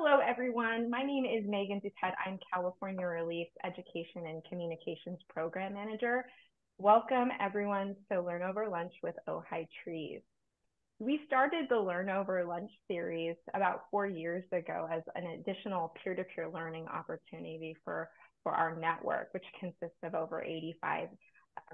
Hello, everyone. My name is Megan Dutet. I'm California Relief's Education and Communications Program Manager. Welcome, everyone, to Learn Over Lunch with Ojai Trees. We started the Learn Over Lunch series about 4 years ago as an additional peer-to-peer learning opportunity for our network, which consists of over 85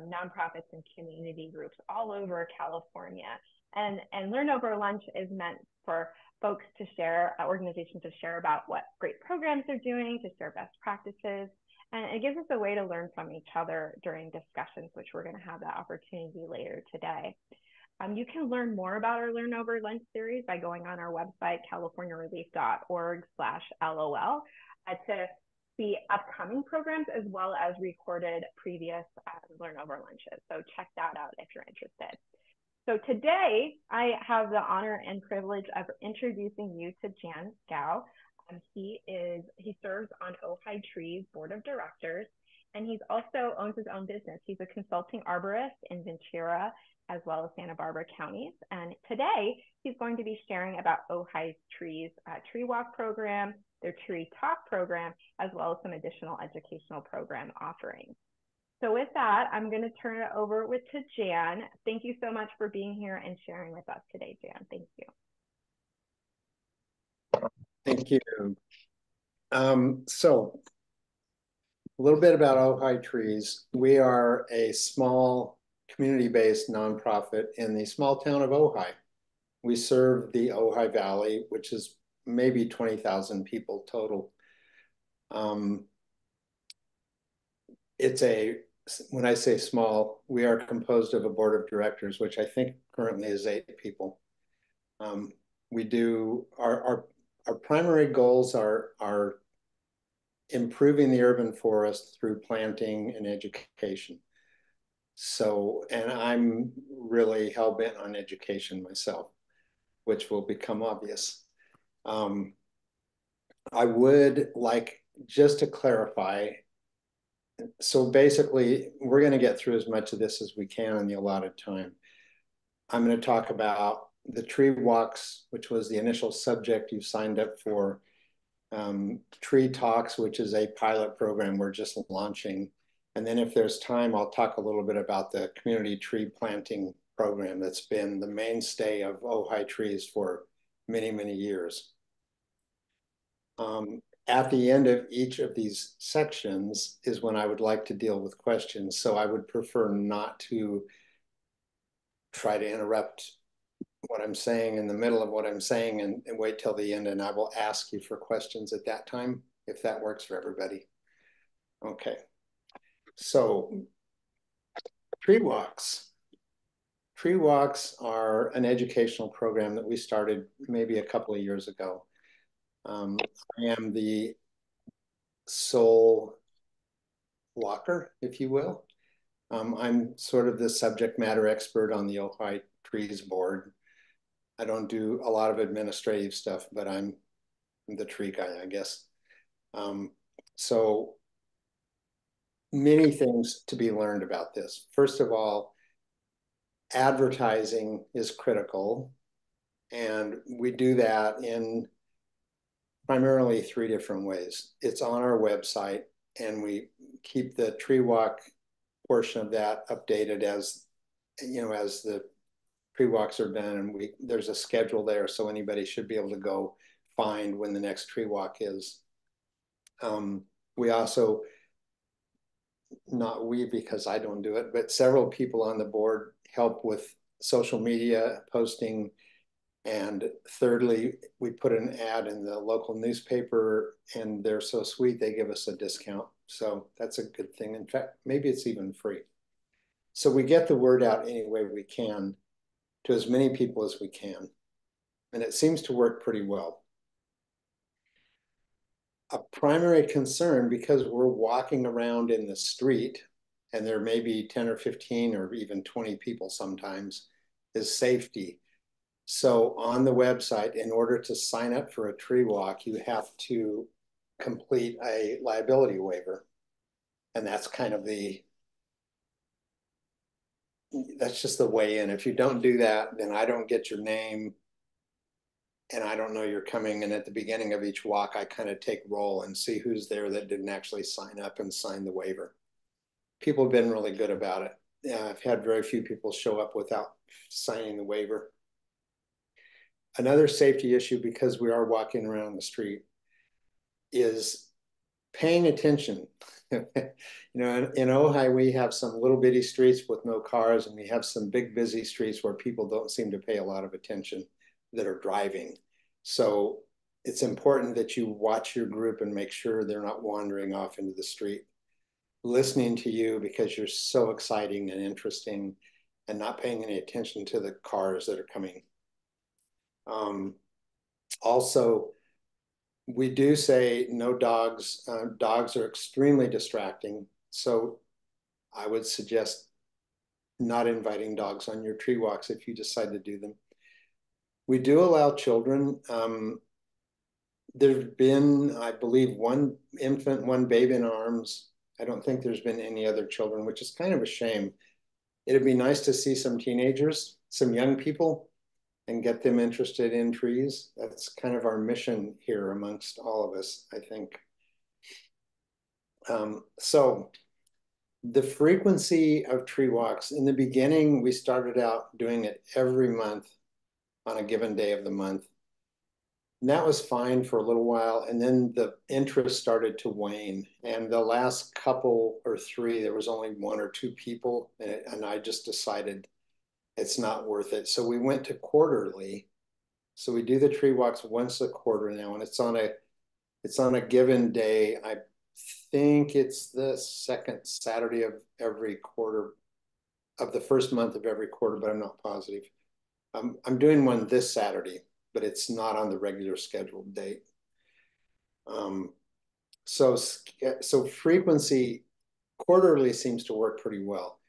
nonprofits and community groups all over California. And Learn Over Lunch is meant for folks to share, organizations to share about what great programs they're doing, to share best practices. And it gives us a way to learn from each other during discussions, which we're going to have that opportunity later today. You can learn more about our Learn Over Lunch series by going on our website, californiarelief.org/LOL, to see upcoming programs as well as recorded previous Learn Over Lunches. So check that out if you're interested. So today, I have the honor and privilege of introducing you to Jan Scow. He serves on Ojai Trees Board of Directors, and he's also owns his own business. He's a consulting arborist in Ventura as well as Santa Barbara counties. And today, he's going to be sharing about Ojai Trees Tree Walk program, their Tree Talk program, as well as some additional educational program offerings. So with that, I'm going to turn it over to Jan. Thank you so much for being here and sharing with us today, Jan. Thank you. Thank you. So a little bit about Ojai Trees. We are a small community-based nonprofit in the small town of Ojai. We serve the Ojai Valley, which is maybe 20,000 people total. When I say small, we are composed of a board of directors, which I think currently is 8 people. We do our primary goals are improving the urban forest through planting and education. So, and I'm really hell-bent on education myself, which will become obvious. I would like just to clarify. So basically, we're going to get through as much of this as we can in the allotted time. I'm going to talk about the tree walks, which was the initial subject you signed up for. Tree Talks, which is a pilot program we're just launching. And then if there's time, I'll talk a little bit about the community tree planting program that's been the mainstay of Ojai Trees for many, many years. At the end of each of these sections is when I would like to deal with questions. So I would prefer not to try to interrupt what I'm saying in the middle of what I'm saying and wait till the end, and I will ask you for questions at that time, if that works for everybody. Okay, so tree walks. Tree walks are an educational program that we started maybe a couple of years ago. I am the sole walker, if you will. I'm sort of the subject matter expert on the Ojai Trees board. I don't do a lot of administrative stuff, but I'm the tree guy, I guess. So many things to be learned about this. First of all, advertising is critical, and we do that in primarily 3 different ways. It's on our website, and we keep the tree walk portion of that updated as the tree walks are done, and there's a schedule there, so anybody should be able to go find when the next tree walk is. We also, not we because I don't do it, but several people on the board help with social media posting. And thirdly, we put an ad in the local newspaper, and they're so sweet, they give us a discount. So that's a good thing. In fact, maybe it's even free. So we get the word out any way we can to as many people as we can. And it seems to work pretty well. A primary concern, because we're walking around in the street, and there may be 10 or 15 or even 20 people sometimes, is safety. So on the website, in order to sign up for a tree walk, you have to complete a liability waiver. And that's kind of that's just the way in. If you don't do that, then I don't get your name. and I don't know you're coming. And at the beginning of each walk, I kind of take roll and see who's there that didn't actually sign up and sign the waiver. People have been really good about it. I've had very few people show up without signing the waiver. Another safety issue, because we are walking around the street, is paying attention. You know, in Ojai, we have some little bitty streets with no cars, and we have some big busy streets where people don't seem to pay a lot of attention that are driving. So it's important that you watch your group and make sure they're not wandering off into the street, listening to you because you're so exciting and interesting, and not paying any attention to the cars that are coming. Also, we do say no dogs. Dogs are extremely distracting. So I would suggest not inviting dogs on your tree walks if you decide to do them. We do allow children. There's been, I believe, one infant, one baby in arms. I don't think there's been any other children, which is kind of a shame. It'd be nice to see some teenagers, some young people, and get them interested in trees. That's kind of our mission here amongst all of us, I think. So the frequency of tree walks, in the beginning, we started out doing it every month on a given day of the month. And that was fine for a little while. And then the interest started to wane. And the last couple or three, there was only one or two people. And I just decided it's not worth it. So we went to quarterly. So we do the tree walks once a quarter now, and it's on a given day. I think it's the second Saturday of every quarter, of the first month of every quarter, but I'm not positive. I'm doing one this Saturday, but it's not on the regular scheduled date. So frequency, quarterly seems to work pretty well.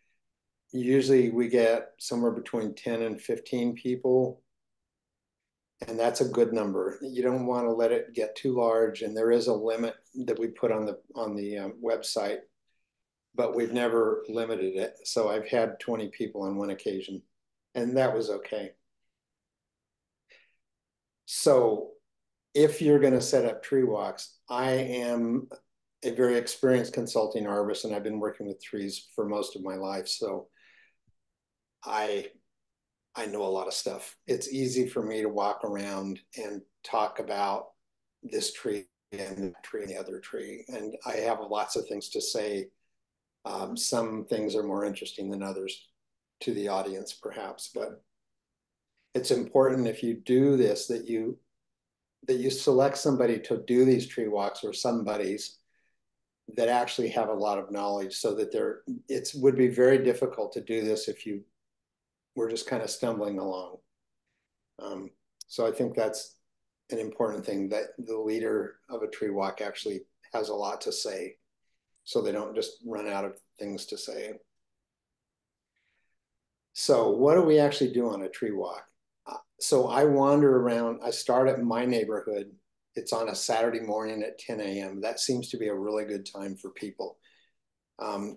Usually we get somewhere between 10 and 15 people, and that's a good number. You don't want to let it get too large, and there is a limit that we put on the website, but we've never limited it. So I've had 20 people on one occasion, and that was okay. So if you're going to set up tree walks, I am a very experienced consulting arborist, and I've been working with trees for most of my life. So I know a lot of stuff. It's easy for me to walk around and talk about this tree and the tree and the other tree. And I have lots of things to say. Some things are more interesting than others to the audience, perhaps, but it's important if you do this that you select somebody to do these tree walks, or somebody's that actually have a lot of knowledge, so that it would be very difficult to do this if you were just kind of stumbling along. So I think that's an important thing, that the leader of a tree walk actually has a lot to say, so they don't just run out of things to say. So what do we actually do on a tree walk? So I wander around. I start at my neighborhood. It's on a Saturday morning at 10 a.m. That seems to be a really good time for people.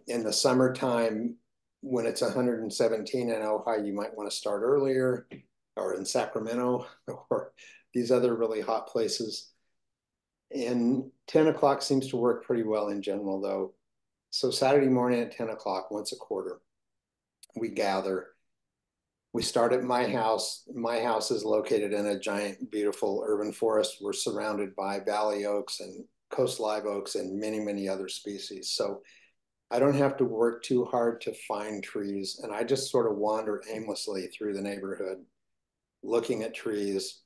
In the summertime, when it's 117 in Ojai, you might want to start earlier, or in Sacramento, or these other really hot places. And 10 o'clock seems to work pretty well in general, though. So Saturday morning at 10 o'clock, once a quarter, we gather. We start at my house. My house is located in a giant, beautiful urban forest. We're surrounded by valley oaks and coast live oaks and many, many other species. So I don't have to work too hard to find trees. And I just sort of wander aimlessly through the neighborhood, looking at trees,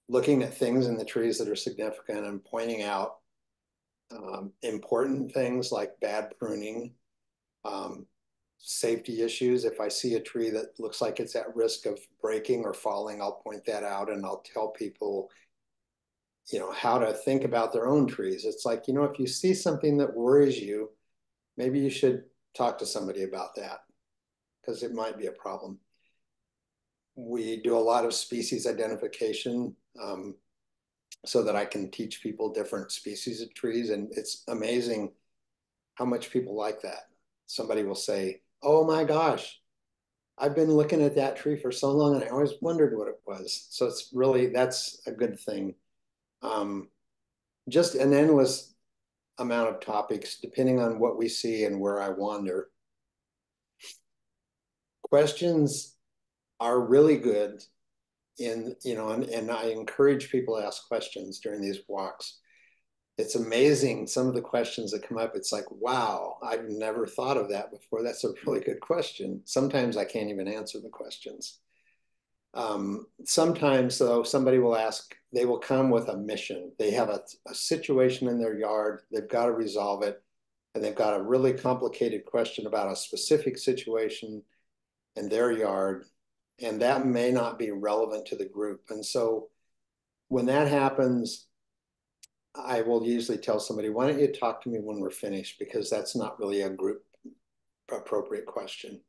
looking at things in the trees that are significant, and pointing out important things like bad pruning, safety issues. If I see a tree that looks like it's at risk of breaking or falling, I'll point that out, and I'll tell people, how to think about their own trees. It's like, if you see something that worries you, maybe you should talk to somebody about that, because it might be a problem. We do a lot of species identification, so that I can teach people different species of trees. And it's amazing how much people like that. Somebody will say, oh my gosh, I've been looking at that tree for so long and I always wondered what it was. So it's really, that's a good thing. Um, just an endless amount of topics depending on what we see and where I wander. Questions are really good and I encourage people to ask questions during these walks. It's amazing some of the questions that come up. It's like, wow, I've never thought of that before. That's a really good question. Sometimes I can't even answer the questions. Sometimes, though, somebody will ask, they will come with a mission. They have a situation in their yard, they've got to resolve it, and they've got a really complicated question about a specific situation in their yard, and that may not be relevant to the group. And so when that happens, I will usually tell somebody, why don't you talk to me when we're finished? Because that's not really a group appropriate question.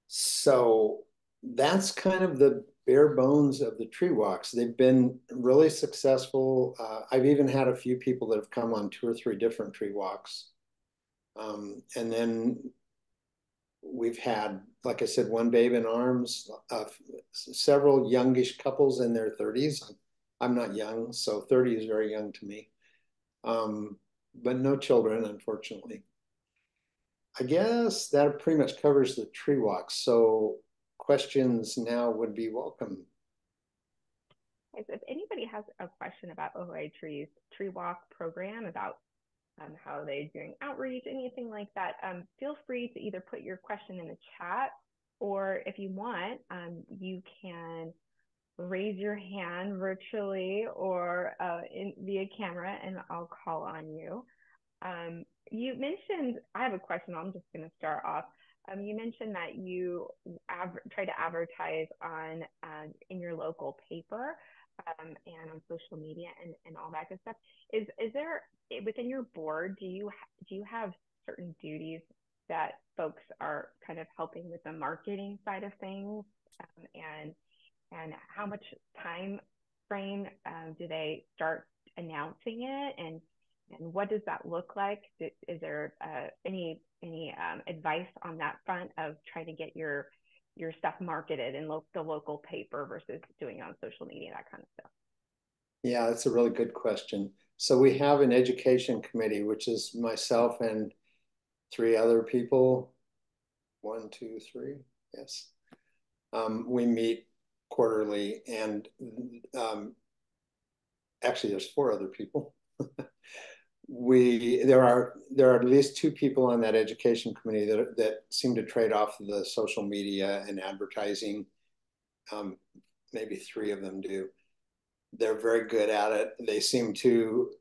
So that's kind of the bare bones of the tree walks. They've been really successful. I've even had a few people that have come on 2 or 3 different tree walks. And then we've had, like I said, one babe in arms, several youngish couples in their 30s. I'm not young, so 30 is very young to me. But no children, unfortunately. I guess that pretty much covers the tree walk. So questions now would be welcome. If anybody has a question about Ojai Trees tree walk program, about how they're doing outreach, anything like that, feel free to either put your question in the chat, or if you want, you can raise your hand virtually or via camera, and I'll call on you. You mentioned, I have a question, I'm just going to start off. You mentioned that you try to advertise on in your local paper and on social media and all that good stuff. Is there, within your board, do you have certain duties that folks are kind of helping with the marketing side of things, and how much time frame do they start announcing it, and what does that look like? Is there any advice on that front of trying to get your stuff marketed in the local paper versus doing it on social media, that kind of stuff? Yeah, that's a really good question. So we have an education committee, which is myself and 3 other people. 1, 2, 3, yes. We meet quarterly, and actually there's 4 other people. There are at least 2 people on that education committee that seem to trade off the social media and advertising. Maybe 3 of them do. They're very good at it. They seem to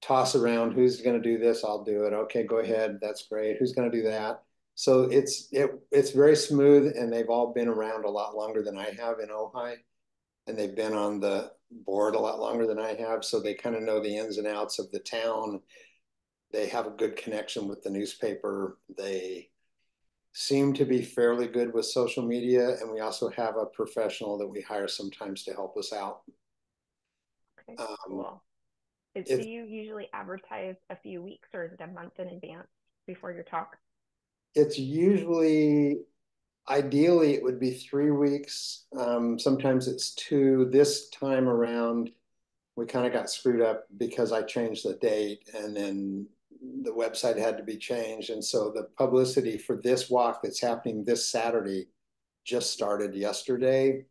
toss around, who's going to do this? I'll do it. Okay, go ahead. That's great. Who's going to do that? So it's very smooth, and they've all been around a lot longer than I have in Ojai, and they've been on the board a lot longer than I have. So they kind of know the ins and outs of the town. They have a good connection with the newspaper. They seem to be fairly good with social media, and we also have a professional that we hire sometimes to help us out. Okay, cool. Do you usually advertise a few weeks, or is it a month in advance before your talk? It's usually, ideally, it would be 3 weeks. Sometimes it's 2. This time around, we kind of got screwed up because I changed the date, and then the website had to be changed. And so the publicity for this walk that's happening this Saturday just started yesterday.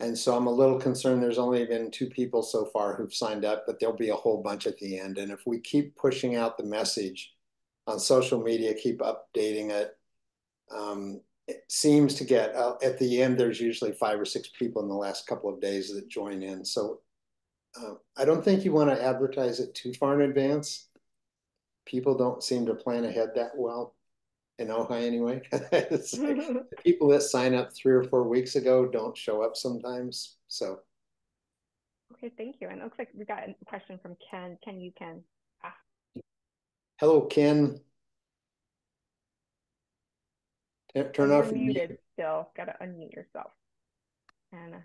And so I'm a little concerned. There's only been 2 people so far who've signed up, but there'll be a whole bunch at the end. And if we keep pushing out the message on social media, keep updating it, it seems to get at the end, there's usually 5 or 6 people in the last couple of days that join in. So I don't think you want to advertise it too far in advance. People don't seem to plan ahead that well in Ojai anyway. It's like the people that sign up 3 or 4 weeks ago don't show up sometimes. So. Okay, thank you. And it looks like we got a question from Ken. Ken, you can ask. Hello, Ken. Turn off You're your muted mute. still. Got to unmute yourself. And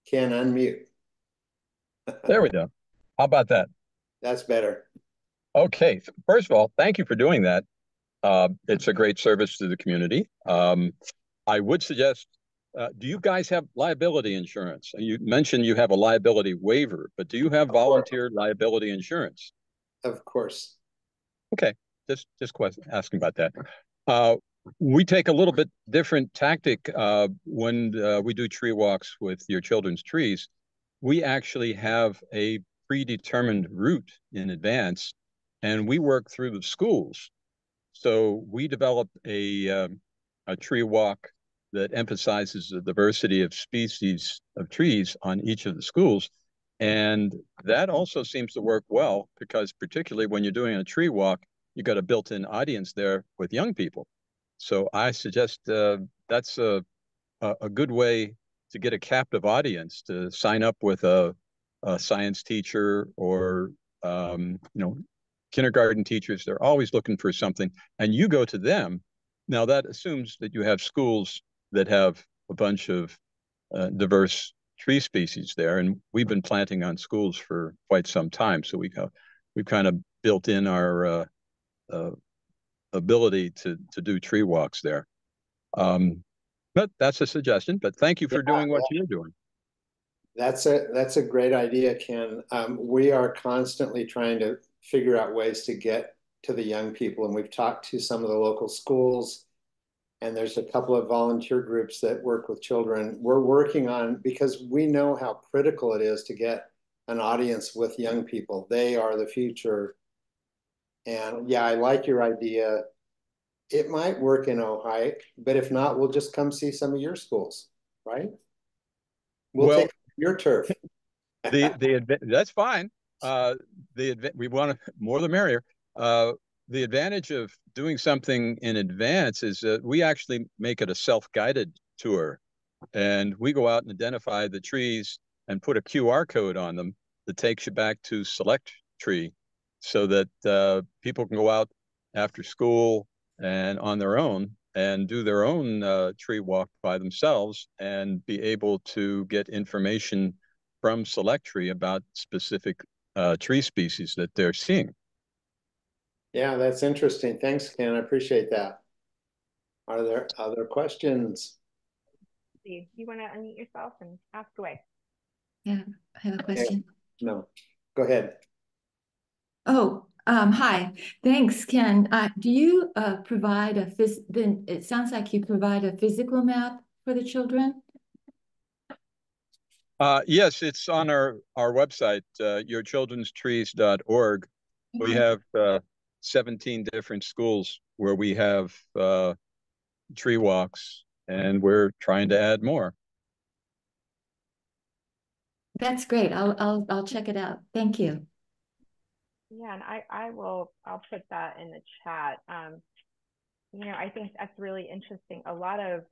Ken, unmute. There we go. How about that? That's better. Okay. First of all, thank you for doing that. It's a great service to the community. I would suggest, do you guys have liability insurance? You mentioned you have a liability waiver, but do you have volunteer liability insurance? Of course. Okay, just asking about that. Uh, we take a little bit different tactic when we do tree walks with your children's trees. We actually have a predetermined route in advance, and we work through the schools. So we developed a tree walk that emphasizes the diversity of species of trees on each of the schools. And that also seems to work well because particularly when you're doing a tree walk, you got a built-in audience there with young people. So I suggest that's a good way to get a captive audience to sign up with a science teacher or kindergarten teachers. They're always looking for something, and you go to them. Now that assumes that you have schools that have a bunch of diverse tree species there, and we've been planting on schools for quite some time, so we've kind of built in our uh, ability to do tree walks there. But that's a suggestion. But thank you for doing what you're doing. That's a great idea, Ken. We are constantly trying to figure out ways to get to the young people, and we've talked to some of the local schools, and there's a couple of volunteer groups that work with children. We're working on, because we know how critical it is to get an audience with young people. They are the future. And yeah, I like your idea. It might work in Ojai, but if not, we'll just come see some of your schools, right? We'll Well, take your turf. that's fine. We want to more the merrier. The advantage of doing something in advance is that we actually make it a self-guided tour, and we go out and identify the trees and put a QR code on them that takes you back to select tree, so that people can go out after school and on their own and do their own tree walk by themselves and be able to get information from select tree about specific tree species that they're seeing. Yeah, that's interesting. Thanks, Ken. I appreciate that. Are there other questions? Steve, you want to unmute yourself and ask away? Yeah, I have a question. No, go ahead. Oh, hi. Thanks, Ken. Do you provide then it sounds like you provide a physical map for the children? Yes, it's on our website, yourchildrenstrees.org. We have 17 different schools where we have tree walks, and we're trying to add more. That's great. I'll check it out. Thank you. Yeah, and I'll put that in the chat. I think that's really interesting. A lot of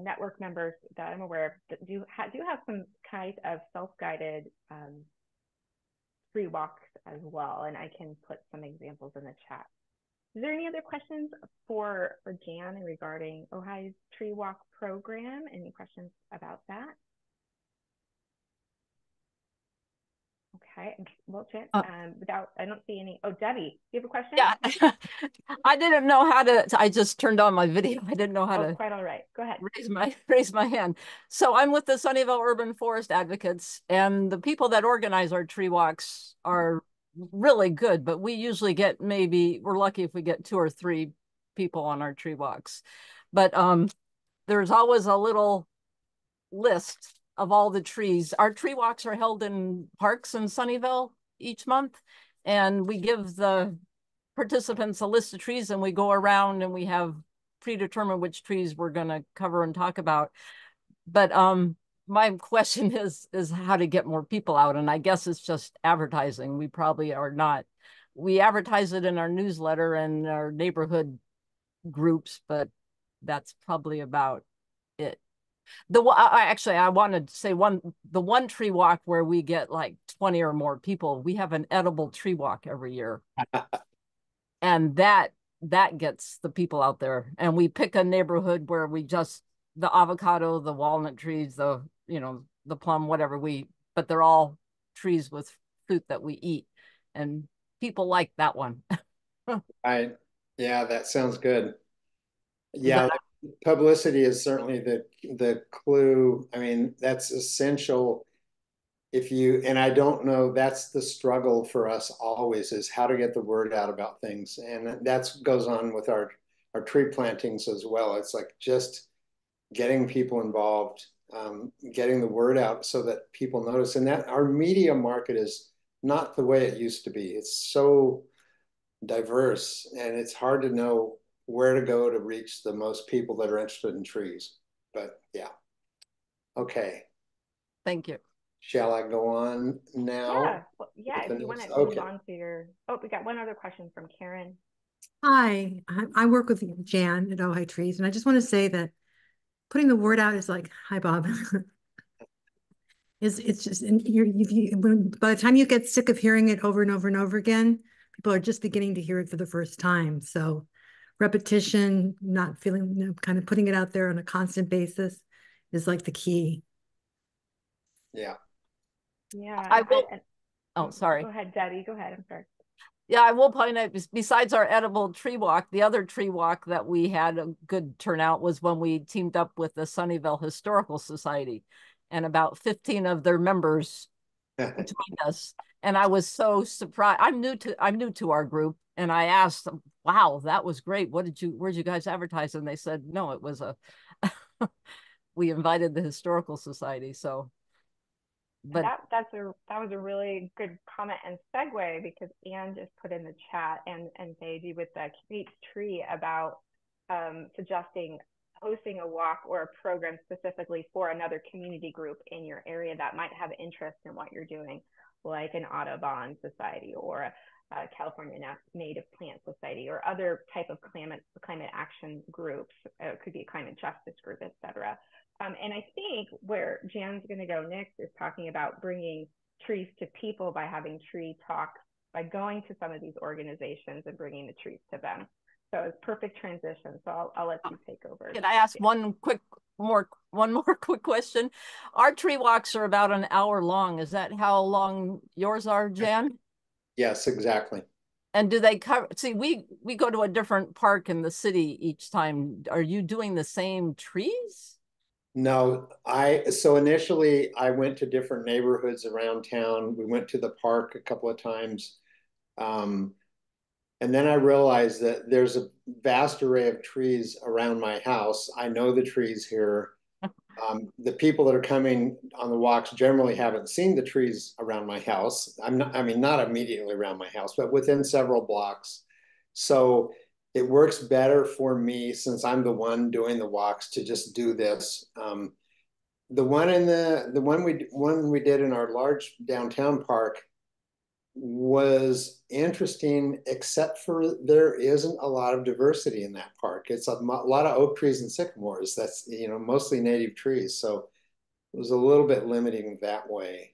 network members that I'm aware of that do have some kind of self-guided free walks as well, and I can put some examples in the chat. Is there any other questions for Jan regarding Ojai's tree walk program? Any questions about that? Okay, well, I don't see any. Oh, Debbie, do you have a question? Yeah, I didn't know how to. I just turned on my video. I didn't know how to. Quite all right. Go ahead. Raise my hand. So I'm with the Sunnyvale Urban Forest Advocates, and the people that organize our tree walks are really good. But we usually get we're lucky if we get 2 or 3 people on our tree walks. But there's always a little list of all the trees. Our tree walks are held in parks in Sunnyvale each month, and we give the participants a list of trees, and we go around and we have predetermined which trees we're going to cover and talk about. But my question is how to get more people out, and I guess it's just advertising. We probably are not. We advertise it in our newsletter and our neighborhood groups, but that's probably about it. I wanted to say the one tree walk where we get like 20 or more people, we have an edible tree walk every year. And that gets the people out there. And we pick a neighborhood where the avocado, the walnut trees, the plum, whatever but they're all trees with fruit that we eat. And people like that one. Right. Yeah, that sounds good. Is that Yeah, publicity is certainly the clue. I mean, that's essential. If you, and I don't know, that's the struggle for us always, is how to get the word out about things. And that goes on with our tree plantings as well. It's like just getting people involved, getting the word out so that people notice. And that our media market is not the way it used to be. It's so diverse, and it's hard to know where to go to reach the most people that are interested in trees. But yeah, okay. Thank you. Shall I go on now? Yeah, if you want to move on to your, we got one other question from Karen. Hi, I work with Jan at Ojai Trees, and I just want to say that putting the word out is like, hi, Bob. It's just, and by the time you get sick of hearing it over and over and over again, people are just beginning to hear it for the first time. So repetition, not feeling, kind of putting it out there on a constant basis is like the key. Yeah. Yeah. Oh, sorry. Go ahead, Debbie. Go ahead. I'm sorry. Yeah, I will point out, besides our edible tree walk, the other tree walk that we had a good turnout was when we teamed up with the Sunnyvale Historical Society, and about 15 of their members joined us. And I was so surprised. I'm new to our group, and I asked them, wow, that was great. Where'd you guys advertise? And they said, no, it was we invited the Historical Society. So but that was a really good comment and segue, because Anne just put in the chat and Baby with the Kate's Tree about suggesting hosting a walk or a program specifically for another community group in your area that might have interest in what you're doing, like an Audubon Society or a California Native Plant Society or other type of climate action groups. It could be a climate justice group, etc. And I think where Jan's going to go next is talking about bringing trees to people by having tree talks, by going to some of these organizations and bringing the trees to them. So it's perfect transition. So I'll let you take over. Can I ask one more quick question? Our tree walks are about an hour long. Is that how long yours are, Jan? Yes, exactly. And do they cover, see, we go to a different park in the city each time. Are you doing the same trees? No, so initially I went to different neighborhoods around town. We went to the park a couple of times. And then I realized that there's a vast array of trees around my house. I know the trees here. The people that are coming on the walks generally haven't seen the trees around my house. Not immediately around my house, but within several blocks. So it works better for me, since I'm the one doing the walks, to just do this. The one we did in our large downtown park was interesting, except for there isn't a lot of diversity in that park. It's a lot of oak trees and sycamores. That's, mostly native trees. So it was a little bit limiting that way.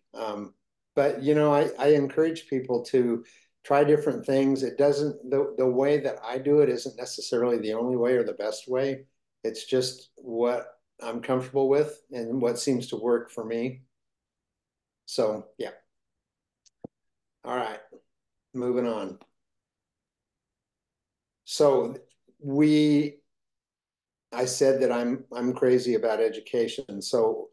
But I encourage people to try different things. It doesn't, the way that I do it isn't necessarily the only way or the best way. It's just what I'm comfortable with and what seems to work for me. So yeah. All right, moving on. So I said that I'm crazy about education. So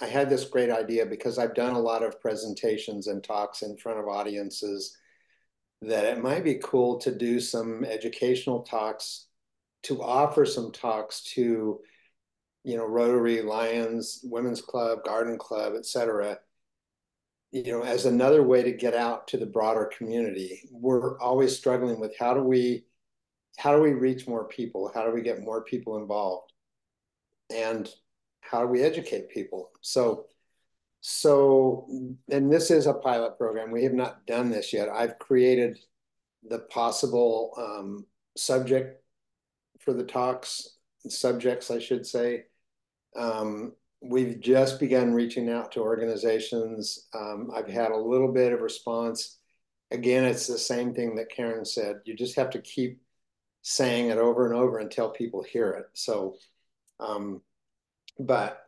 I had this great idea, because I've done a lot of presentations and talks in front of audiences, that it might be cool to do some educational talks, to offer some talks to, Rotary, Lions, Women's Club, Garden Club, etc., as another way to get out to the broader community. We're always struggling with how do we reach more people? How do we get more people involved? And how do we educate people? So, and this is a pilot program. We have not done this yet. I've created the possible subject for the talks, subjects, I should say. We've just begun reaching out to organizations. I've had a little bit of response. Again, it's the same thing that Karen said. You just have to keep saying it over and over until people hear it. So, but,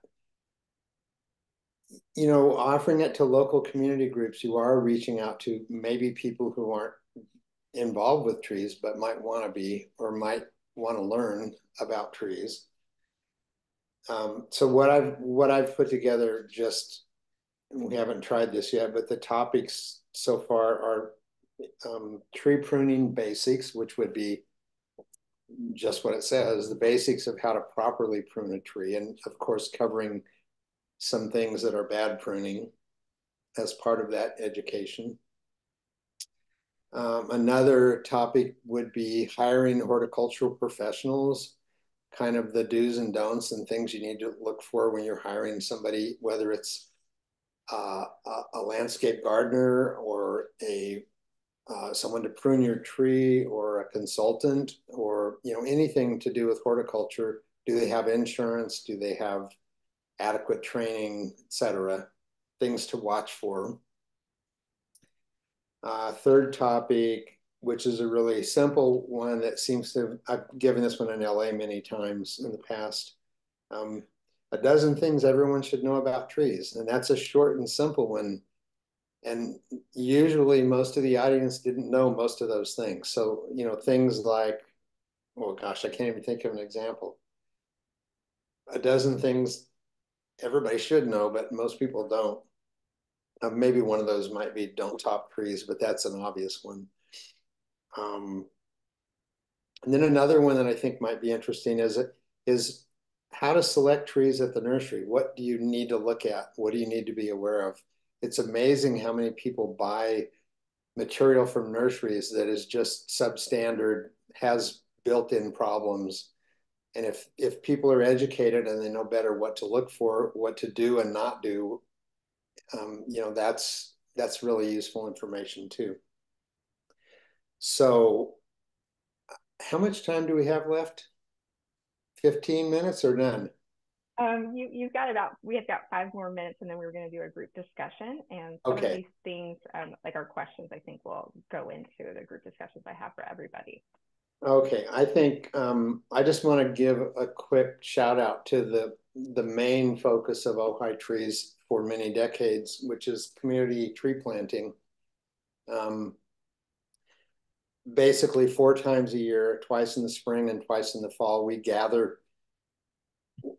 offering it to local community groups, you are reaching out to maybe people who aren't involved with trees, but might want to be, or might want to learn about trees. So what I've put together, just, we haven't tried this yet, but the topics so far are tree pruning basics, which would be just what it says, the basics of how to properly prune a tree, and of course covering some things that are bad pruning as part of that education. Another topic would be hiring horticultural professionals, kind of the do's and don'ts and things you need to look for when you're hiring somebody, whether it's a landscape gardener or someone to prune your tree, or a consultant, or anything to do with horticulture. Do they have insurance? Do they have adequate training, etc.? Things to watch for. Third topic, which is a really simple one that seems to, I've given this one in LA many times in the past. A dozen things everyone should know about trees. And that's a short and simple one. And usually most of the audience didn't know most of those things. So, things like, oh gosh, I can't even think of an example. A dozen things everybody should know, but most people don't. Maybe one of those might be don't top trees, but that's an obvious one. And then another one that I think might be interesting is how to select trees at the nursery. What do you need to look at? What do you need to be aware of? It's amazing how many people buy material from nurseries that is just substandard, has built-in problems. And if people are educated and they know better what to look for, what to do and not do, that's really useful information too. So how much time do we have left? 15 minutes or none? We have got 5 more minutes, and then we were going to do a group discussion, and some of these things, like our questions, I think will go into the group discussions I have for everybody. Okay, I think I just want to give a quick shout out to the main focus of Ojai Trees for many decades, which is community tree planting. Basically 4 times a year, twice in the spring and twice in the fall, we gather.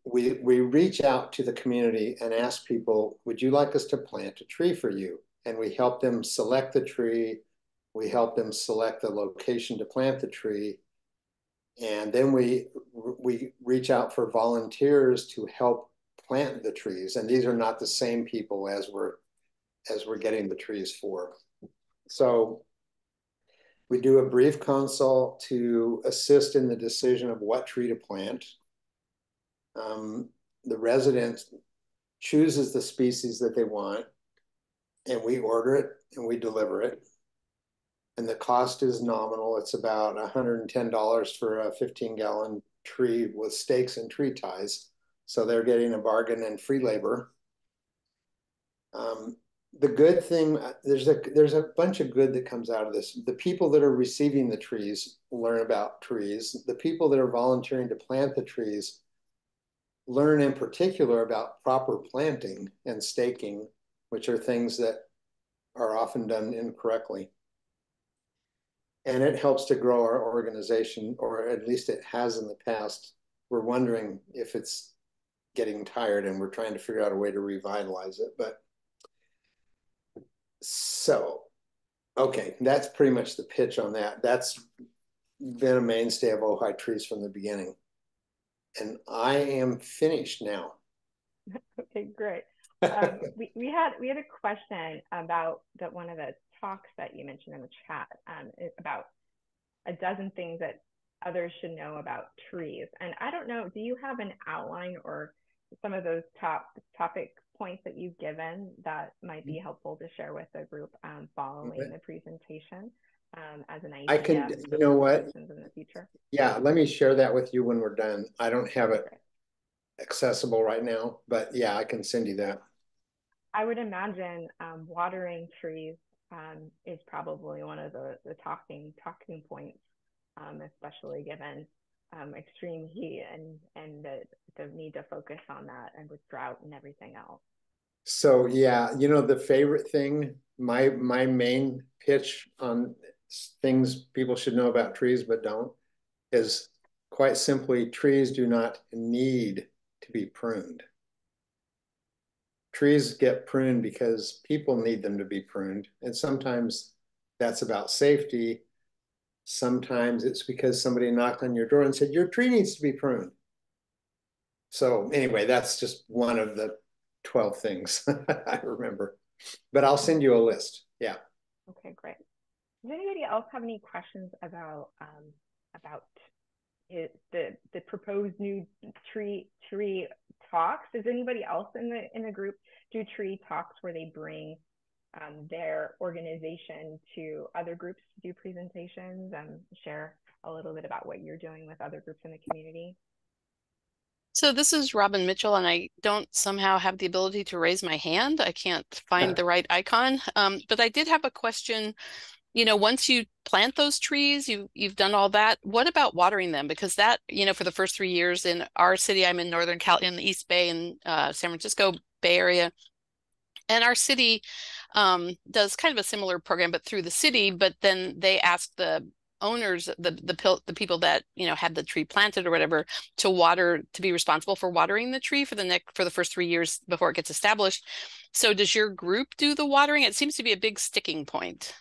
We reach out to the community and ask people, would you like us to plant a tree for you? And we help them select the tree. We help them select the location to plant the tree. And then we reach out for volunteers to help plant the trees. And these are not the same people as we're getting the trees for. So we do a brief consult to assist in the decision of what tree to plant. The resident chooses the species that they want, and we order it and we deliver it. And the cost is nominal. It's about $110 for a 15-gallon tree with stakes and tree ties. So they're getting a bargain and free labor. The good thing, there's a bunch of good that comes out of this. The people that are receiving the trees learn about trees. The people that are volunteering to plant the trees learn in particular about proper planting and staking, which are things that are often done incorrectly. And it helps to grow our organization, or at least it has in the past. We're wondering if it's getting tired, and we're trying to figure out a way to revitalize it. But so, okay, that's pretty much the pitch on that. That's been a mainstay of Ojai Trees from the beginning. And I am finished now. Okay, great. We had a question about one of the talks that you mentioned in the chat, about a dozen things that others should know about trees. And I don't know, do you have an outline or some of those topic points that you've given that might be helpful to share with the group following the presentation as an idea? I can, you know what? In the future. Yeah, let me share that with you when we're done. I don't have it accessible right now, but yeah, I can send you that. I would imagine watering trees is probably one of the talking points, especially given extreme heat and the need to focus on that, and with drought and everything else. So yeah, the favorite thing, my main pitch on things people should know about trees but don't is quite simply, trees do not need to be pruned. Trees get pruned because people need them to be pruned. And sometimes that's about safety. Sometimes it's because somebody knocked on your door and said, your tree needs to be pruned. So anyway, that's just one of the 12 things I remember. But I'll send you a list. Yeah. Okay, great. Does anybody else have any questions about the proposed new tree talks? Does anybody else in the group do tree talks where they bring their organization to other groups to do presentations and share a little bit about what you're doing with other groups in the community? So this is Robin Mitchell, and I don't somehow have the ability to raise my hand. I can't find the right icon. But I did have a question. You know, once you plant those trees, you've done all that. What about watering them? Because that, you know, for the first 3 years in our city, I'm in Northern Cal, in the East Bay in San Francisco Bay Area. And our city does kind of a similar program, but through the city. But then they ask the owners, the people that, you know, had the tree planted or whatever, to be responsible for watering the tree for the first 3 years before it gets established. So does your group do the watering? It seems to be a big sticking point.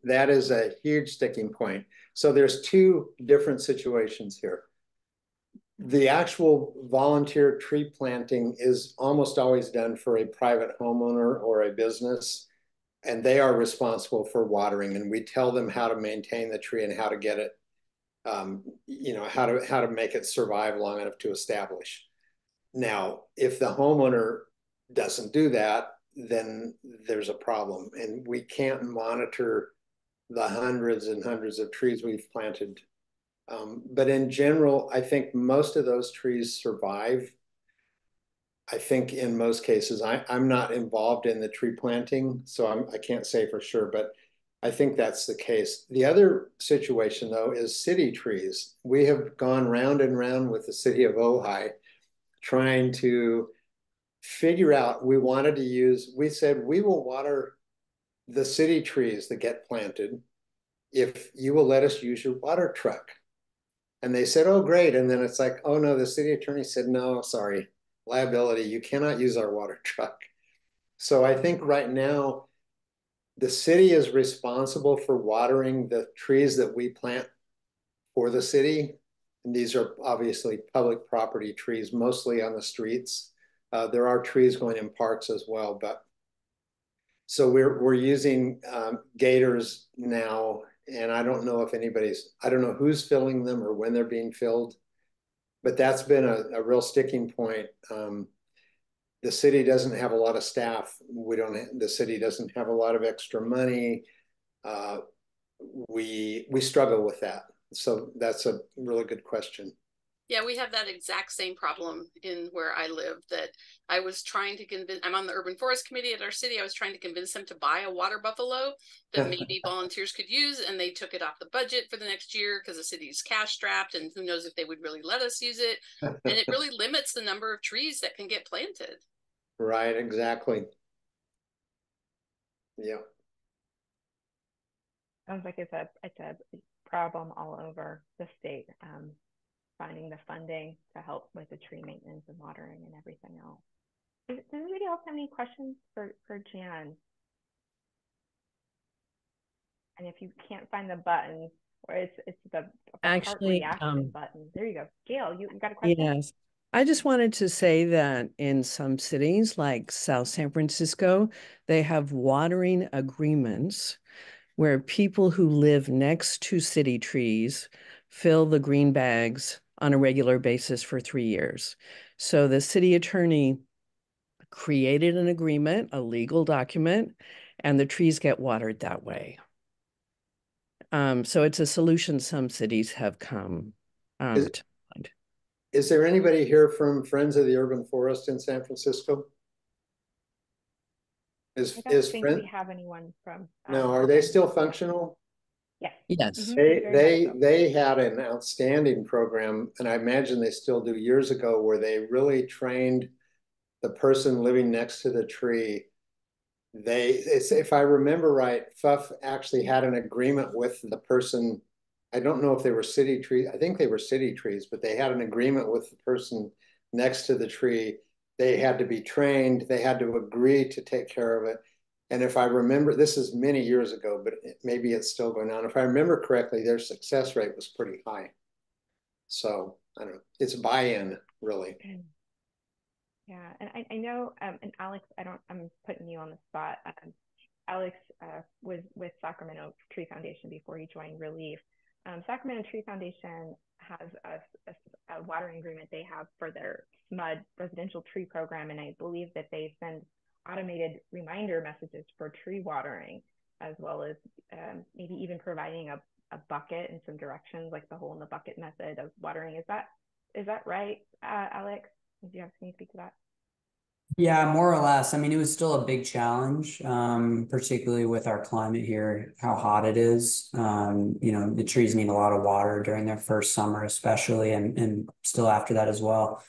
That is a huge sticking point. So there's two different situations here. The actual volunteer tree planting is almost always done for a private homeowner or a business, and they are responsible for watering, and we tell them how to maintain the tree and how to get it, you know, how to make it survive long enough to establish. Now, if the homeowner doesn't do that, then there's a problem, and we can't monitor the hundreds and hundreds of trees we've planted. But in general, I think most of those trees survive. I think in most cases, I'm not involved in the tree planting, so I can't say for sure, but I think that's the case. The other situation, though, is city trees. We have gone round and round with the city of Ojai trying to figure out, we said we will water the city trees that get planted if you will let us use your water truck. And they said, oh, great. And then it's like, oh, no, the city attorney said, no, sorry, liability. You cannot use our water truck. So I think right now, the city is responsible for watering the trees that we plant for the city. And these are obviously public property trees, mostly on the streets. There are trees going in parks as well. But so we're using gators now. And I don't know if I don't know who's filling them or when they're being filled, but that's been a real sticking point. The city doesn't have a lot of staff. The city doesn't have a lot of extra money. We struggle with that. So that's a really good question. Yeah, we have that exact same problem in where I live, that I was trying to convince, I'm on the urban forest committee at our city. I was trying to convince them to buy a water buffalo that maybe volunteers could use, and they took it off the budget for the next year because the city's cash strapped, and who knows if they would really let us use it. And it really limits the number of trees that can get planted. Right, exactly. Yeah. Sounds like it's a problem all over the state. Finding the funding to help with the tree maintenance and watering and everything else. Does anybody else have any questions for Jan? And if you can't find the button, or it's the heart reaction button. There you go. Gail, you got a question? Yes. I just wanted to say that in some cities like South San Francisco, they have watering agreements where people who live next to city trees fill the green bags on a regular basis for 3 years. So the city attorney created an agreement, a legal document, and the trees get watered that way. So it's a solution some cities have come to find. Is there anybody here from Friends of the Urban Forest in San Francisco? I don't think we have anyone from. No, are they still functional? Yes. Yes. They had an outstanding program, and I imagine they still do, years ago, where they really trained the person living next to the tree if I remember right, FUF actually had an agreement with the person. I don't know if they were city trees. I think they were city trees, but they had an agreement with the person next to the tree. They had to be trained. They had to agree to take care of it. And if I remember, this is many years ago, but maybe it's still going on. If I remember correctly, their success rate was pretty high. So I don't know. It's buy-in, really. Yeah, and I know, and Alex, I'm putting you on the spot. Alex was with Sacramento Tree Foundation before he joined Relief. Sacramento Tree Foundation has a watering agreement they have for their SMUD residential tree program, and I believe that they send automated reminder messages for tree watering, as well as maybe even providing a bucket and some directions, like the hole in the bucket method of watering. Is that right, Alex? Do you have anything to speak to that? Yeah, more or less. I mean, it was still a big challenge, particularly with our climate here, how hot it is. You know, the trees need a lot of water during their first summer, especially, and still after that as well.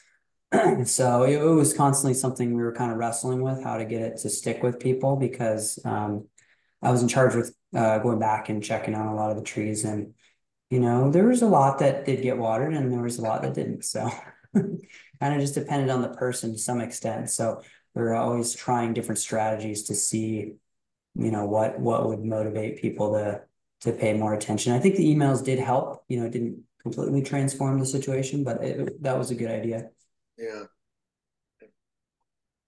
So it was constantly something we were kind of wrestling with, how to get it to stick with people, because I was in charge with going back and checking on a lot of the trees, and you know, there was a lot that did get watered and there was a lot that didn't. So kind of just depended on the person to some extent. So we were always trying different strategies to see, you know, what would motivate people to pay more attention. I think the emails did help. You know, it didn't completely transform the situation, but that was a good idea. Yeah.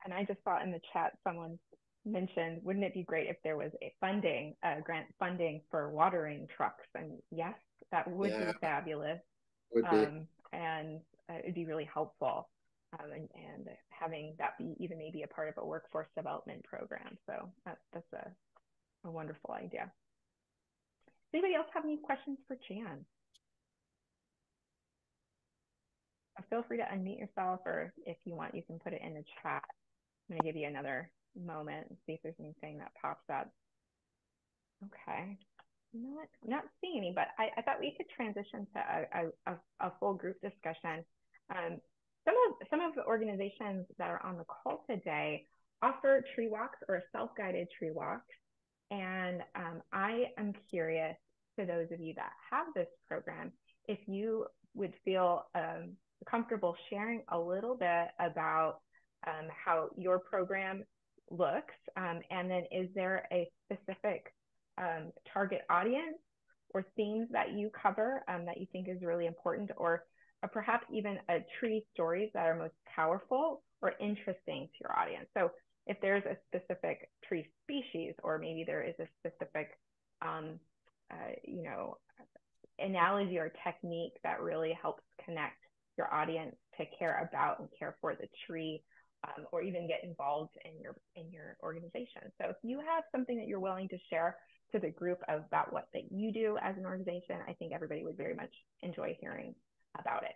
And I just saw in the chat someone mentioned, wouldn't it be great if there was a grant funding for watering trucks? And yes, that would be fabulous. Would be. And it'd be really helpful. And having that be even maybe a part of a workforce development program. So that's a wonderful idea. Does anybody else have any questions for Jan? Feel free to unmute yourself, or if you want, you can put it in the chat. I'm going to give you another moment and see if there's anything that pops up. Okay. I'm not seeing any, but I thought we could transition to a full group discussion. Some of the organizations that are on the call today offer tree walks or self-guided tree walks. And I am curious, to those of you that have this program, if you would feel comfortable sharing a little bit about how your program looks, and then is there a specific target audience or themes that you cover that you think is really important, or perhaps even tree stories that are most powerful or interesting to your audience? So if there's a specific tree species, or maybe there is a specific you know, analogy or technique that really helps connect your audience to care about and care for the tree, or even get involved in your organization. So if you have something that you're willing to share to the group about what that you do as an organization, I think everybody would very much enjoy hearing about it.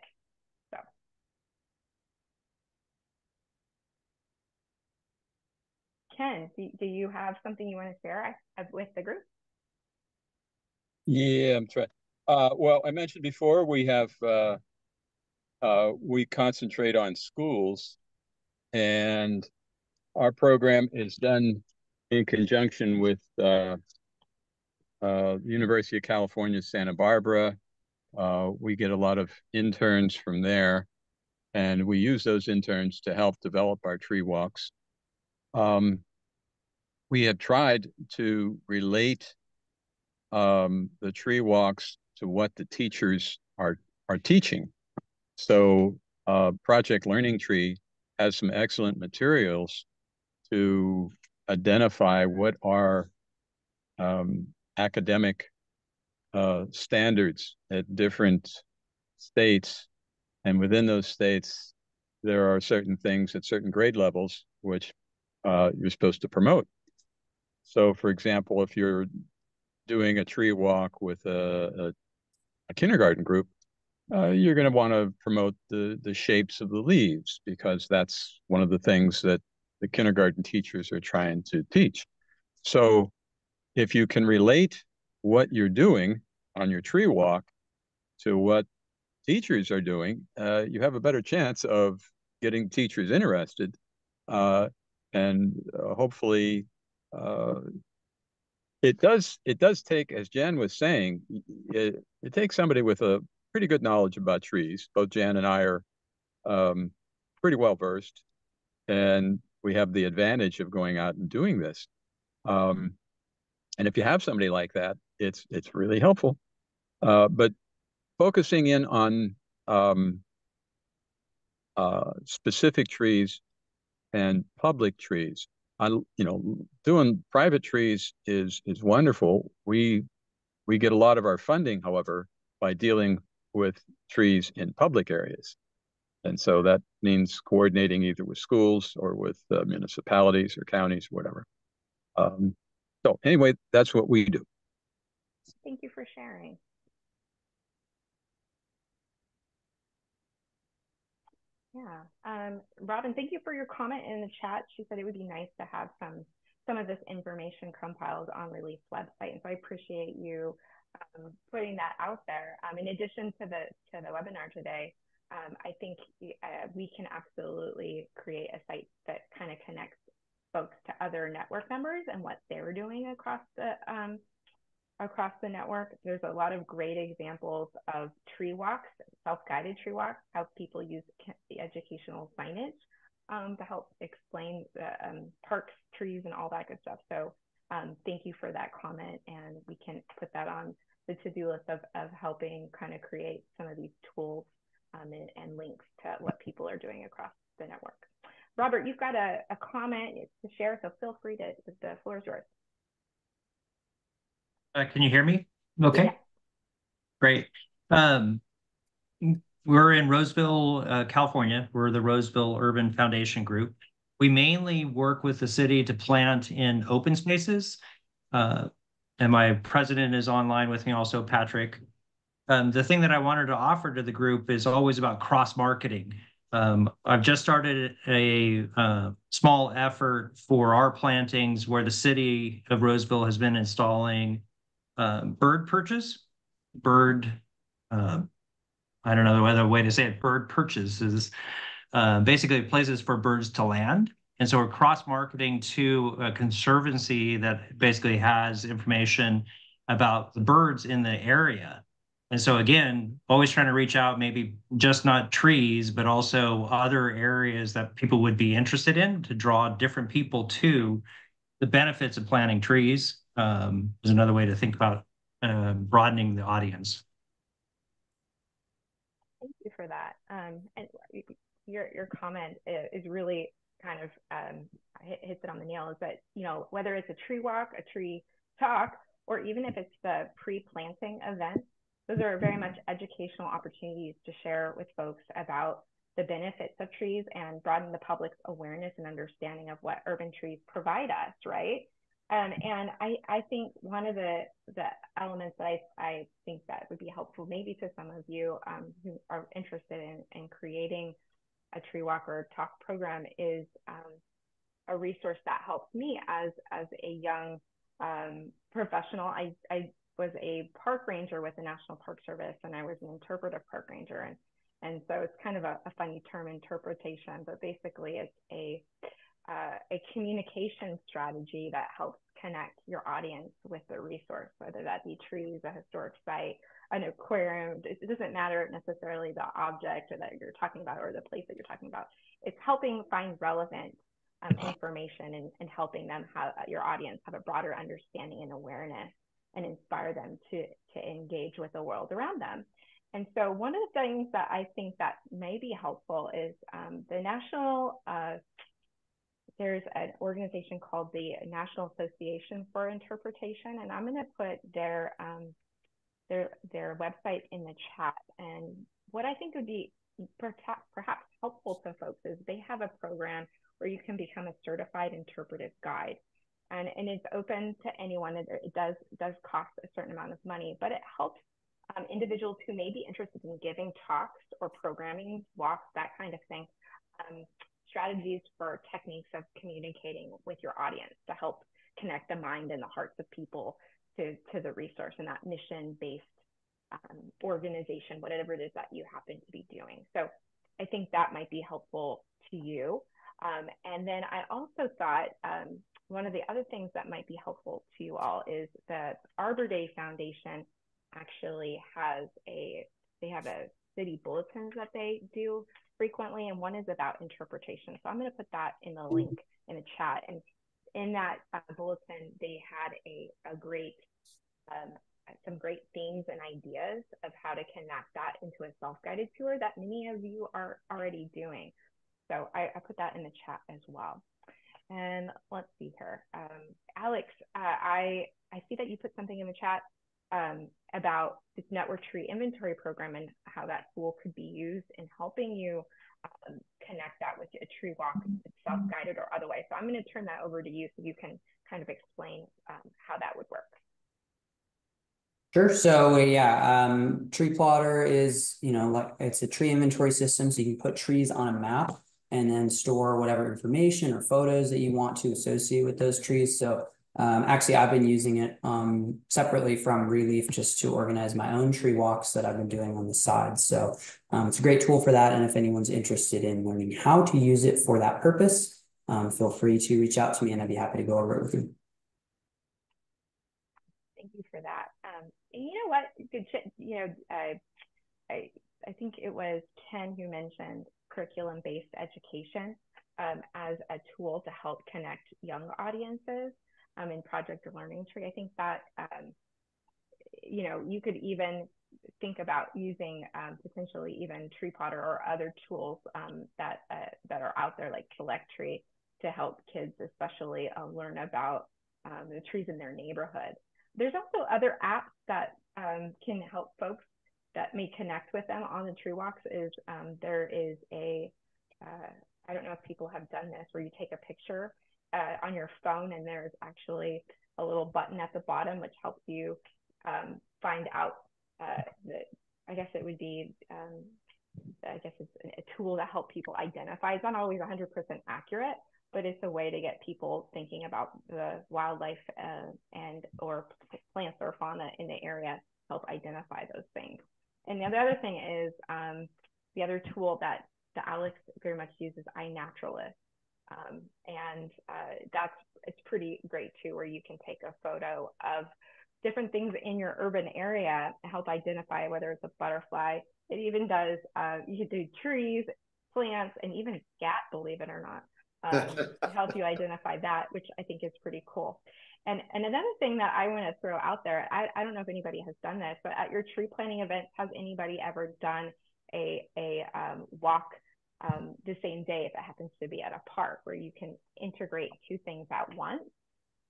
So. Ken, do you have something you want to share with the group? Yeah, I'm trying. Well, I mentioned before we have we concentrate on schools, and our program is done in conjunction with University of California, Santa Barbara. We get a lot of interns from there, and we use those interns to help develop our tree walks. We have tried to relate the tree walks to what the teachers are teaching. So Project Learning Tree has some excellent materials to identify what are academic standards at different states. And within those states, there are certain things at certain grade levels which you're supposed to promote. So, for example, if you're doing a tree walk with a kindergarten group, you're going to want to promote the shapes of the leaves, because that's one of the things that the kindergarten teachers are trying to teach. So if you can relate what you're doing on your tree walk to what teachers are doing, you have a better chance of getting teachers interested, and hopefully it does take, as Jan was saying, it takes somebody with a pretty good knowledge about trees. Both Jan and I are pretty well versed, and we have the advantage of going out and doing this. And if you have somebody like that, it's really helpful. But focusing in on specific trees and public trees, doing private trees is wonderful. We get a lot of our funding, however, by dealing with trees in public areas. And so that means coordinating either with schools or with municipalities or counties, whatever. So anyway, that's what we do. Thank you for sharing. Yeah. Robin, thank you for your comment in the chat. She said it would be nice to have some of this information compiled on Relief's website. And so I appreciate you putting that out there. In addition to the webinar today, I think we can absolutely create a site that kind of connects folks to other network members and what they're doing across the network. There's a lot of great examples of tree walks, self-guided tree walks, how people use the educational signage to help explain the parks, trees, and all that good stuff. So thank you for that comment, and we can put that on the to-do list of helping kind of create some of these tools and links to what people are doing across the network. Robert, you've got a comment to share, so feel free to, the floor is yours. Can you hear me? Okay. Yeah. Great. We're in Roseville, California. We're the Roseville Urban Foundation Group. We mainly work with the city to plant in open spaces. And my president is online with me also, Patrick. The thing that I wanted to offer to the group is always about cross-marketing. I've just started a small effort for our plantings where the city of Roseville has been installing bird perches. I don't know the other way to say it. Bird perches is basically places for birds to land. And so we're cross-marketing to a conservancy that basically has information about the birds in the area. And so again, always trying to reach out, maybe just not trees, but also other areas that people would be interested in to draw different people to the benefits of planting trees. Is another way to think about broadening the audience. Thank you for that. And your comment is really kind of hits it on the nail, is that, whether it's a tree walk, a tree talk, or even if it's the pre-planting event, those are very much educational opportunities to share with folks about the benefits of trees and broaden the public's awareness and understanding of what urban trees provide us, right? And I think one of the elements that I think that would be helpful maybe to some of you who are interested in creating a tree walk or talk program is a resource that helps me as a young professional. I was a park ranger with the National Park Service, and I was an interpretive park ranger. And so it's kind of a funny term, interpretation, but basically it's a communication strategy that helps connect your audience with the resource, whether that be trees, a historic site, an aquarium. It doesn't matter necessarily the object that you're talking about or the place that you're talking about. It's helping find relevant information and helping them have your audience have a broader understanding and awareness and inspire them to engage with the world around them. And so one of the things that I think that may be helpful is the national, there's an organization called the National Association for Interpretation, and I'm going to put their website in the chat. And what I think would be perhaps helpful to folks is they have a program where you can become a certified interpretive guide. And it's open to anyone. It does cost a certain amount of money, but it helps individuals who may be interested in giving talks or programming walks, that kind of thing, strategies for techniques of communicating with your audience to help connect the mind and the hearts of people to the resource and that mission-based organization, whatever it is that you happen to be doing. So I think that might be helpful to you. And then I also thought one of the other things that might be helpful to you all is that Arbor Day Foundation actually has they have a city bulletins that they do frequently, and one is about interpretation. So I'm going to put that in the link in the chat. And in that bulletin, they had a great, some great themes and ideas of how to connect that into a self-guided tour that many of you are already doing. So I put that in the chat as well. And let's see here. Alex, I see that you put something in the chat about this network tree inventory program and how that tool could be used in helping you connect that with a tree walk, self-guided or otherwise. So I'm going to turn that over to you so you can kind of explain how that would work. Sure. So yeah, Tree Plotter is, like it's a tree inventory system. So you can put trees on a map and then store whatever information or photos that you want to associate with those trees. So actually, I've been using it separately from Relief just to organize my own tree walks that I've been doing on the side. So it's a great tool for that. And if anyone's interested in learning how to use it for that purpose, feel free to reach out to me and I'd be happy to go over it with you. Thank you for that. And you know what? I think it was Ken who mentioned curriculum-based education as a tool to help connect young audiences in Project Learning Tree. I think that, you could even think about using potentially even Tree Plotter or other tools that are out there like Select Tree to help kids especially learn about the trees in their neighborhood. There's also other apps that can help folks that may connect with them on the tree walks. There is I don't know if people have done this, where you take a picture on your phone and there's actually a little button at the bottom which helps you find out I guess it would be I guess it's a tool to help people identify. It's not always 100% accurate, but it's a way to get people thinking about the wildlife and or plants or fauna in the area, help identify those things. And the other thing is the other tool that Alex very much uses, iNaturalist. And it's pretty great too, where you can take a photo of different things in your urban area and help identify whether it's a butterfly. It even does, you could do trees, plants, and even scat, believe it or not. To help you identify that, which I think is pretty cool. And another thing that I want to throw out there, I don't know if anybody has done this, but at your tree planting events, has anybody ever done a walk the same day if it happens to be at a park, where you can integrate two things at once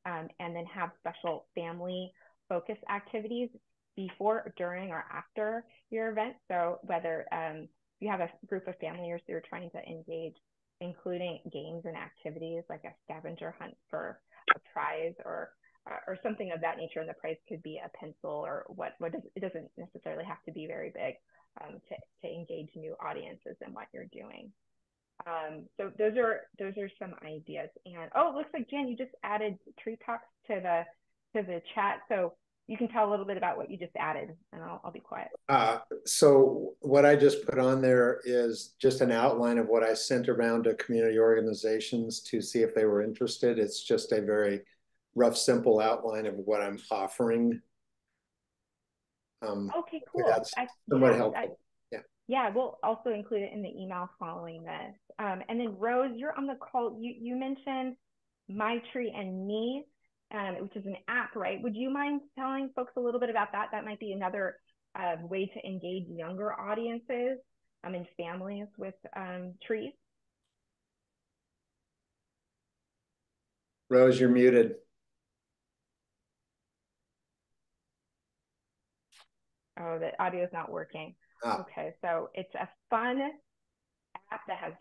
and then have special family focused activities before, during, or after your event? So whether you have a group of families you're trying to engage, including games and activities like a scavenger hunt for a prize or something of that nature, and the prize could be a pencil or it doesn't necessarily have to be very big to engage new audiences in what you're doing. So those are some ideas. And it looks like Jen, you just added tree talks to the chat, so you can tell a little bit about what you just added, and I'll be quiet. So what I just put on there is just an outline of what I sent around to community organizations to see if they were interested. It's just a very rough, simple outline of what I'm offering. Okay, cool. That's somewhat helpful. Yeah, we'll also include it in the email following this. And then Rose, you're on the call. You mentioned My Tree and Me, which is an app, right? Would you mind telling folks a little bit about that? That might be another way to engage younger audiences and families with trees. Rose, you're muted. Oh, the audio is not working. Okay, so it's a fun app that has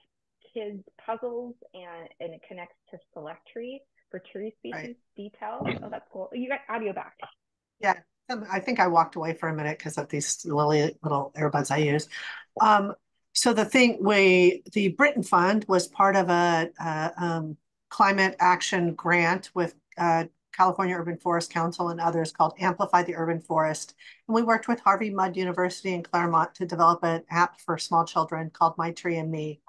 kids puzzles and it connects to Select Tree for tree species details. Oh, that's cool. You got audio back. Yeah, I think I walked away for a minute because of these little earbuds I use. So the Britain Fund was part of a climate action grant with California Urban Forest Council and others called Amplify the Urban Forest. And we worked with Harvey Mudd University in Claremont to develop an app for small children called My Tree and Me.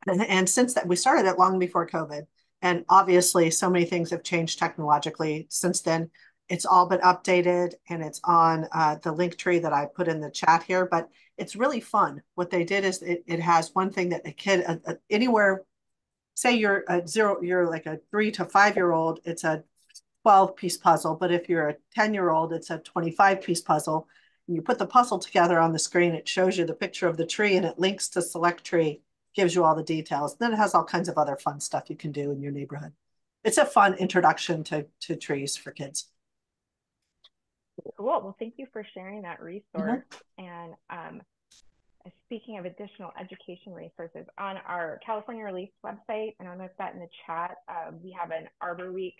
And since that, we started it long before COVID. And obviously, so many things have changed technologically since then. It's all been updated, and it's on the link tree that I put in the chat here. But it's really fun. What they did is it has one thing that a kid anywhere, say you're you're like a 3 to 5 year old, it's a 12-piece puzzle. But if you're a 10-year-old, it's a 25-piece puzzle. And you put the puzzle together on the screen, it shows you the picture of the tree, and it links to Select Tree, gives you all the details. Then it has all kinds of other fun stuff you can do in your neighborhood. It's a fun introduction to trees for kids. Cool. Well, thank you for sharing that resource. And speaking of additional education resources, on our California Relief website, and I'll note that in the chat, we have an Arbor Week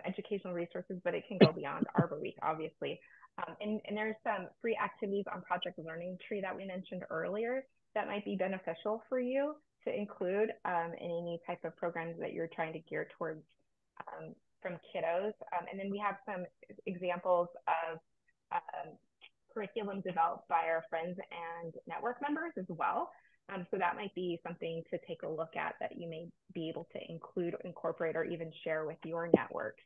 educational resources, but it can go beyond Arbor Week, obviously. And there's some free activities on Project Learning Tree that we mentioned earlier that might be beneficial for you to include in any type of programs that you're trying to gear towards from kiddos. And then we have some examples of curriculum developed by our friends and network members as well. So that might be something to take a look at that you may be able to include, incorporate, or even share with your network.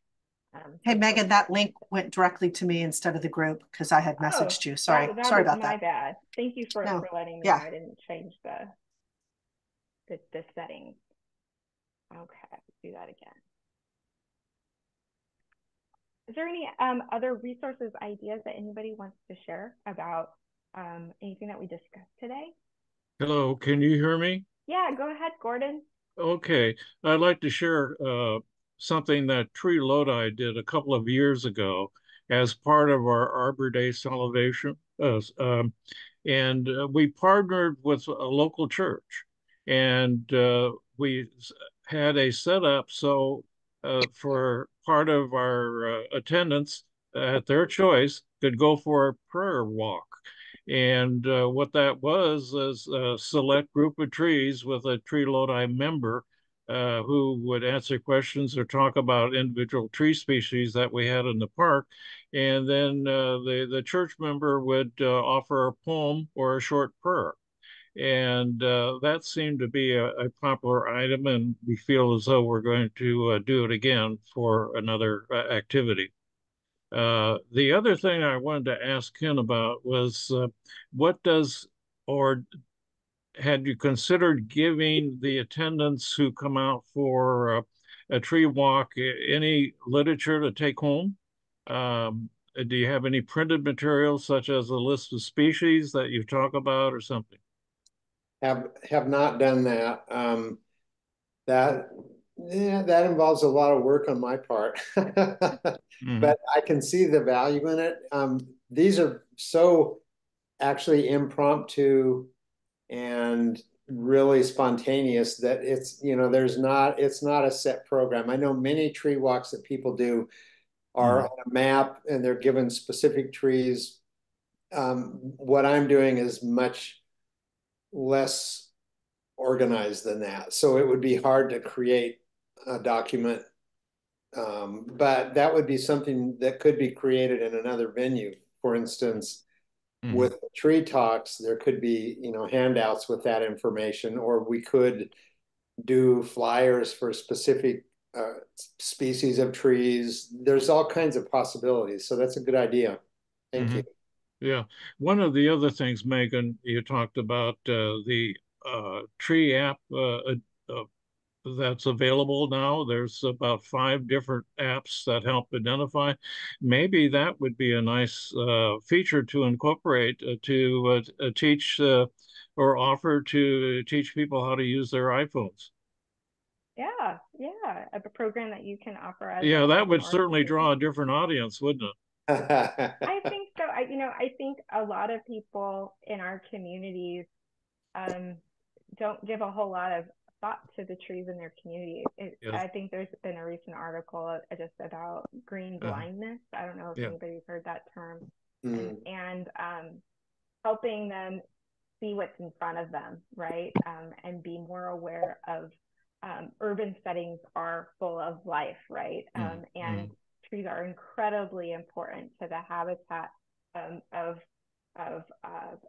Hey, Megan, that link went directly to me instead of the group because I had messaged you. Sorry, sorry about that. My bad. Thank you for letting me know. I didn't change the settings. Okay, let's do that again. Is there any other resources, ideas that anybody wants to share about anything that we discussed today? Hello, can you hear me? Yeah, go ahead, Gordon. Okay, I'd like to share something that Tree Lodi did a couple of years ago as part of our Arbor Day celebration. And we partnered with a local church, and we had a setup so for part of our attendance at their choice could go for a prayer walk. And what that was is a select group of trees with a Tree Lodi member who would answer questions or talk about individual tree species that we had in the park. And then the church member would offer a poem or a short prayer. And that seemed to be a popular item, and we feel as though we're going to do it again for another activity. The other thing I wanted to ask Ken about was what does, or had you considered giving the attendants who come out for a tree walk any literature to take home? Do you have any printed materials such as a list of species that you talk about or something? Have not done that. That involves a lot of work on my part, but I can see the value in it. These are so actually impromptu and really spontaneous that it's, it's not a set program. I know many tree walks that people do are on a map and they're given specific trees. What I'm doing is much less organized than that. So it would be hard to create a document. But that would be something that could be created in another venue. For instance, with tree talks, there could be, handouts with that information, or we could do flyers for specific species of trees. There's all kinds of possibilities. So that's a good idea. Thank you. Yeah. One of the other things, Megan, you talked about the tree app that's available now. There's about 5 different apps that help identify. Maybe that would be a nice feature to incorporate to teach or offer to teach people how to use their iPhones. Yeah, a program that you can offer as that would certainly draw a different audience, wouldn't it? I think so. I think a lot of people in our communities don't give a whole lot of thought to the trees in their community. I think there's been a recent article just about green blindness. I don't know if anybody's heard that term. And helping them see what's in front of them, right? And be more aware of urban settings are full of life, right? And trees are incredibly important to the habitat of of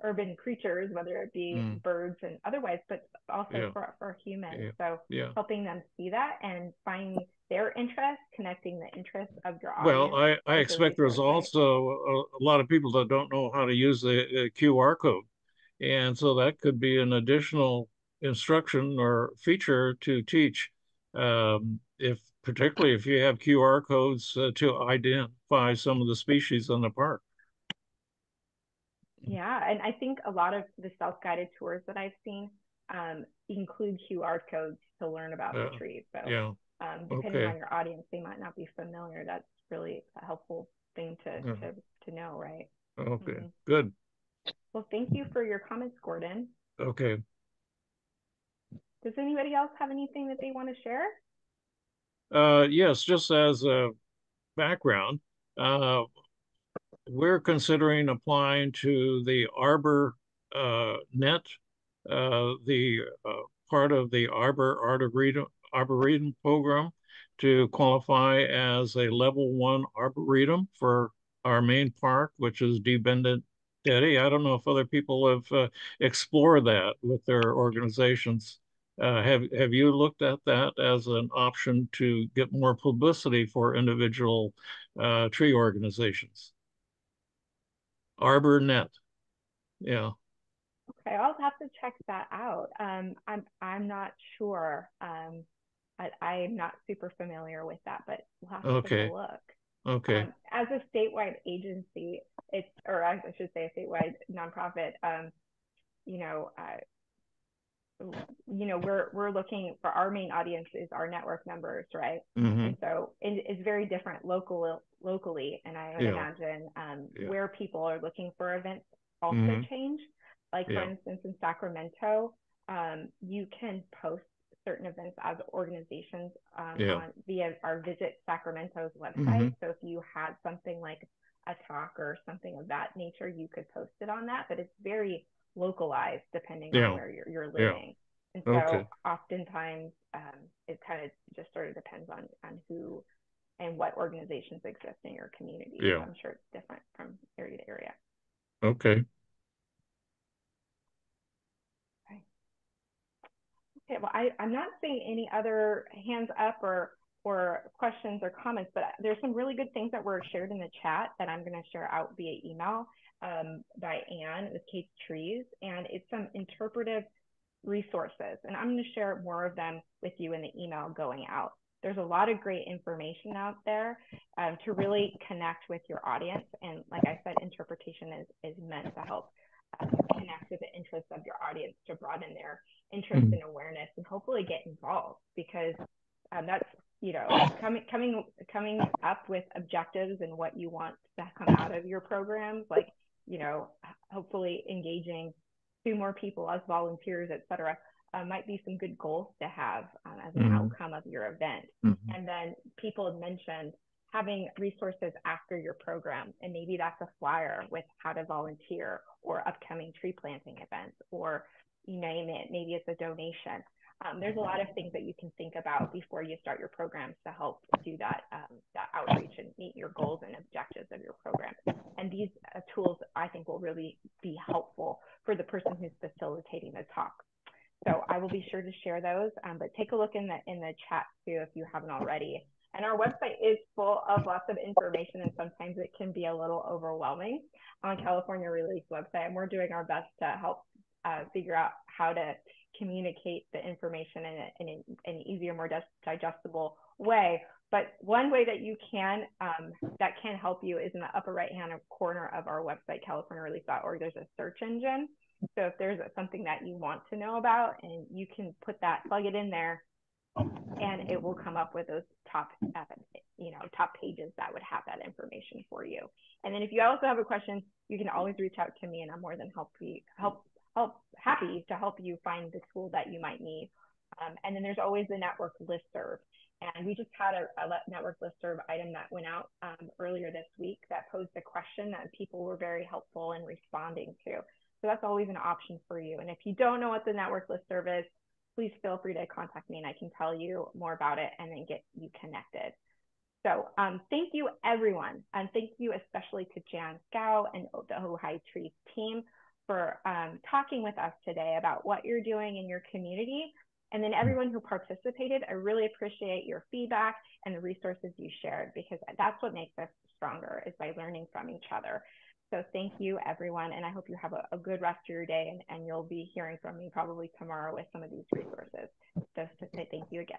urban creatures, whether it be birds and otherwise, but also for humans. So helping them see that and find their interest, connecting the interests of your audience. Well, I expect there's also a lot of people that don't know how to use the QR code. And so that could be an additional instruction or feature to teach, particularly if you have QR codes to identify some of the species in the park. Yeah, and I think a lot of the self-guided tours that I've seen include QR codes to learn about the trees. So depending on your audience, they might not be familiar. That's really a helpful thing to know, right? Okay, good. Well, thank you for your comments, Gordon. Okay. Does anybody else have anything that they want to share? Yes, just as a background, we're considering applying to the Arbor Net, the part of the Arboretum program, to qualify as a level 1 Arboretum for our main park, which is Dependent Daddy. I don't know if other people have explored that with their organizations. Have you looked at that as an option to get more publicity for individual tree organizations? ArborNet. Yeah. Okay, I'll have to check that out. I'm not sure. I'm not super familiar with that, but we'll have to take a look. Okay. As a statewide agency, or I should say a statewide nonprofit, we're looking for our main audience is our network members, right? And so it's very different locally, and I would imagine where people are looking for events also change. Like for instance, in Sacramento, you can post certain events as organizations via our Visit Sacramento's website. So if you had something like a talk or something of that nature, you could post it on that, but it's very localized depending on where you're living. And so oftentimes it kind of just sort of depends on who and what organizations exist in your community. So I'm sure it's different from area to area. Okay. Okay, well, I'm not seeing any other hands up or questions or comments, but there's some really good things that were shared in the chat that I'm going to share out via email by Anne with Ojai Trees, and it's some interpretive resources, and I'm going to share more of them with you in the email going out. There's a lot of great information out there to really connect with your audience, and like I said, interpretation is meant to help connect with the interests of your audience, to broaden their interest and awareness, and hopefully get involved, because that's coming up with objectives and what you want to come out of your programs, like hopefully engaging 2 more people as volunteers, etc. Might be some good goals to have as an outcome of your event. And then people have mentioned having resources after your program, and maybe that's a flyer with how to volunteer or upcoming tree planting events, or you name it, maybe it's a donation. There's a lot of things that you can think about before you start your programs to help do that outreach and meet your goals and objectives of your program. And these tools, I think, will really be helpful for the person who's facilitating the talk. So I will be sure to share those, but take a look in the chat too if you haven't already. And our website is full of lots of information, and sometimes it can be a little overwhelming on California Relief's website. And we're doing our best to help figure out how to communicate the information in an easier, more digestible way. But one way that you can that can help you is in the upper right-hand corner of our website, californiarelief.org. There's a search engine. So if there's something that you want to know about, and you can plug it in there, and it will come up with those top pages that would have that information for you. And then if you also have a question, you can always reach out to me, and I'm more than happy to help you find the tool that you might need. And then there's always the network listserv. And we just had a network listserv item that went out earlier this week that posed a question that people were very helpful in responding to. So that's always an option for you. And if you don't know what the network listserv is, please feel free to contact me, and I can tell you more about it and then get you connected. So thank you, everyone. And thank you especially to Jan Scow and the Ojai Trees team for talking with us today about what you're doing in your community. And then everyone who participated, I really appreciate your feedback and the resources you shared, because that's what makes us stronger, is by learning from each other. So thank you, everyone. And I hope you have a good rest of your day, and you'll be hearing from me probably tomorrow with some of these resources. Just to say thank you again.